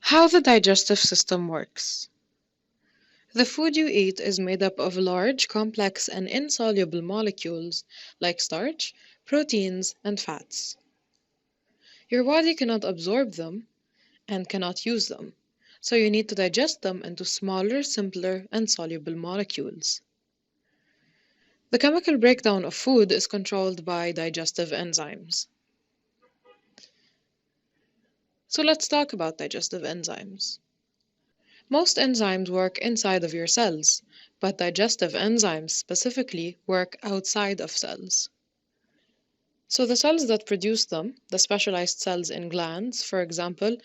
How the digestive system works. The food you eat is made up of large, complex, and insoluble molecules like starch, proteins, and fats. Your body cannot absorb them and cannot use them, so you need to digest them into smaller, simpler, and soluble molecules. The chemical breakdown of food is controlled by digestive enzymes. So let's talk about digestive enzymes. Most enzymes work inside of your cells, but digestive enzymes specifically work outside of cells. So the cells that produce them, the specialized cells in glands, for example,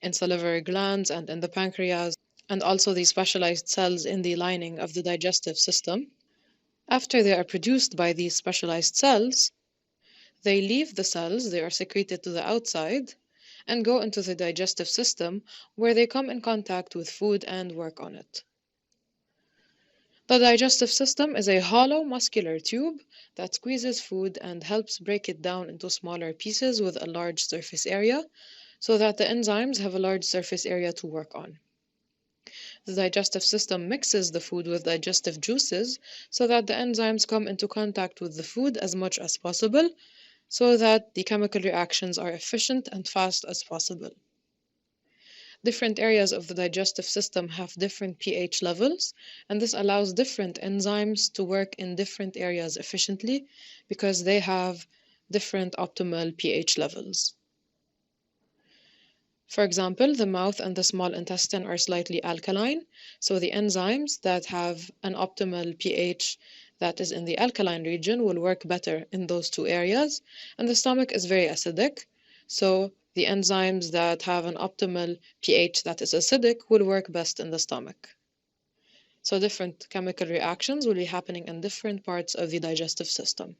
in salivary glands and in the pancreas, and also the specialized cells in the lining of the digestive system, after they are produced by these specialized cells, they leave the cells, they are secreted to the outside, and go into the digestive system where they come in contact with food and work on it. The digestive system is a hollow muscular tube that squeezes food and helps break it down into smaller pieces with a large surface area so that the enzymes have a large surface area to work on. The digestive system mixes the food with digestive juices so that the enzymes come into contact with the food as much as possible so that the chemical reactions are efficient and fast as possible. Different areas of the digestive system have different pH levels, and this allows different enzymes to work in different areas efficiently because they have different optimal pH levels. For example, the mouth and the small intestine are slightly alkaline, so the enzymes that have an optimal pH that is in the alkaline region will work better in those two areas, and the stomach is very acidic, so the enzymes that have an optimal pH that is acidic will work best in the stomach. So different chemical reactions will be happening in different parts of the digestive system.